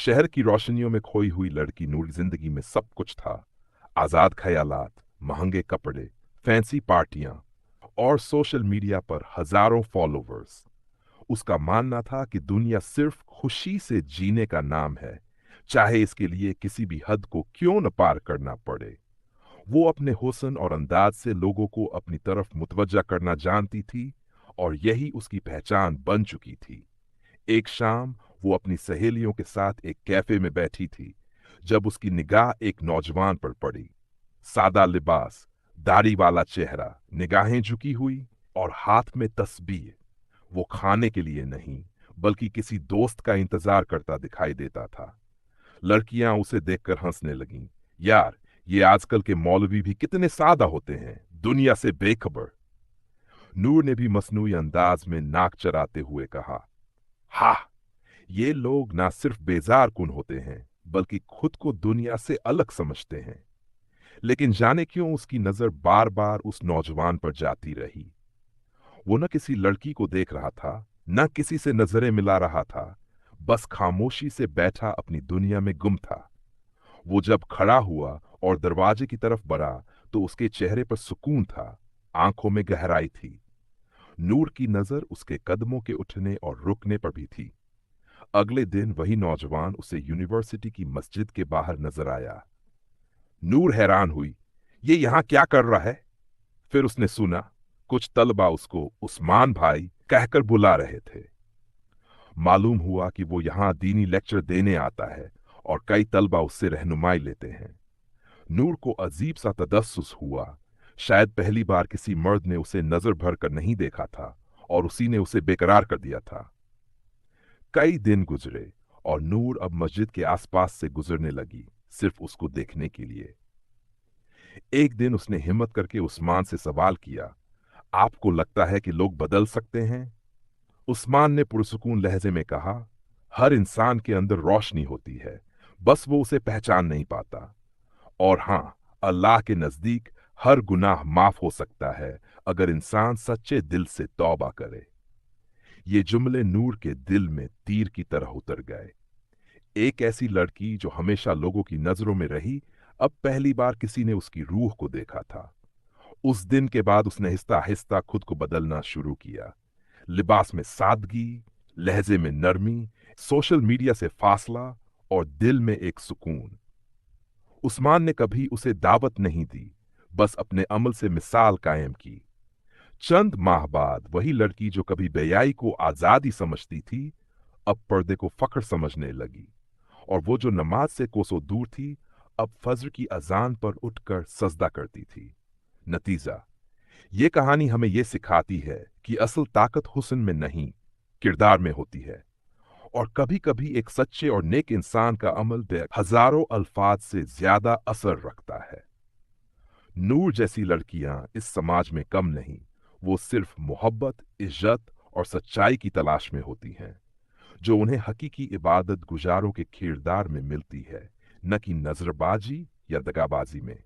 शहर की रोशनियों में खोई हुई लड़की नूर की जिंदगी में सब कुछ था। आजाद ख्यालात, महंगे कपड़े, फैंसी पार्टियां और सोशल मीडिया पर हजारों फॉलोवर्स। उसका मानना था कि दुनिया सिर्फ खुशी से जीने का नाम है, चाहे इसके लिए किसी भी हद को क्यों न पार करना पड़े। वो अपने हुस्न और अंदाज से लोगों को अपनी तरफ मुतवज्जा करना जानती थी और यही उसकी पहचान बन चुकी थी। एक शाम वो अपनी सहेलियों के साथ एक कैफे में बैठी थी जब उसकी निगाह एक नौजवान पर पड़ी। सादा लिबास, दाढ़ी वाला चेहरा, निगाहें झुकी हुई और हाथ में तस्बीह। वो खाने के लिए नहीं बल्कि किसी दोस्त का इंतजार करता दिखाई देता था। लड़कियां उसे देखकर हंसने लगीं। यार, ये आजकल के मौलवी भी कितने सादा होते हैं, दुनिया से बेखबर। नूर ने भी मसनूई अंदाज में नाक चराते हुए कहा, हा, ये लोग ना सिर्फ बेजार कुन होते हैं बल्कि खुद को दुनिया से अलग समझते हैं। लेकिन जाने क्यों उसकी नजर बार बार उस नौजवान पर जाती रही। वो न किसी लड़की को देख रहा था, न किसी से नजरें मिला रहा था, बस खामोशी से बैठा अपनी दुनिया में गुम था। वो जब खड़ा हुआ और दरवाजे की तरफ बढ़ा तो उसके चेहरे पर सुकून था, आंखों में गहराई थी। नूर की नजर उसके कदमों के उठने और रुकने पर भी थी। अगले दिन वही नौजवान उसे यूनिवर्सिटी की मस्जिद के बाहर नजर आया। नूर हैरान हुई, ये यहां क्या कर रहा है? फिर उसने सुना कुछ तलबा उसको उस्मान भाई कहकर बुला रहे थे। मालूम हुआ कि वो यहाँ दीनी लेक्चर देने आता है और कई तलबा उससे रहनुमाई लेते हैं। नूर को अजीब सा तदस्सुस हुआ। शायद पहली बार किसी मर्द ने उसे नजर भर कर नहीं देखा था और उसी ने उसे बेकरार कर दिया था। कई दिन गुजरे और नूर अब मस्जिद के आसपास से गुजरने लगी, सिर्फ उसको देखने के लिए। एक दिन उसने हिम्मत करके उस्मान से सवाल किया, आपको लगता है कि लोग बदल सकते हैं? उस्मान ने पुरसुकून लहजे में कहा, हर इंसान के अंदर रोशनी होती है, बस वो उसे पहचान नहीं पाता। और हाँ, अल्लाह के नजदीक हर गुनाह माफ हो सकता है अगर इंसान सच्चे दिल से तौबा करे। ये जुमले नूर के दिल में तीर की तरह उतर गए। एक ऐसी लड़की जो हमेशा लोगों की नजरों में रही, अब पहली बार किसी ने उसकी रूह को देखा था। उस दिन के बाद उसने आहिस्ता आहिस्ता खुद को बदलना शुरू किया। लिबास में सादगी, लहजे में नरमी, सोशल मीडिया से फासला और दिल में एक सुकून। उस्मान ने कभी उसे दावत नहीं दी, बस अपने अमल से मिसाल कायम की। चंद माह बाद वही लड़की जो कभी बेयाई को आजादी समझती थी, अब पर्दे को फख्र समझने लगी। और वो जो नमाज से कोसों दूर थी, अब फज्र की अजान पर उठकर सजदा करती थी। नतीजा, ये कहानी हमें ये सिखाती है कि असल ताकत हुस्न में नहीं, किरदार में होती है। और कभी कभी एक सच्चे और नेक इंसान का अमल हजारों अल्फाज से ज्यादा असर रखता है। नूर जैसी लड़कियां इस समाज में कम नहीं, वो सिर्फ मोहब्बत, इज्जत और सच्चाई की तलाश में होती हैं, जो उन्हें हकीकी इबादत गुजारों के किरदार में मिलती है, न कि नजरबाजी या दगाबाजी में।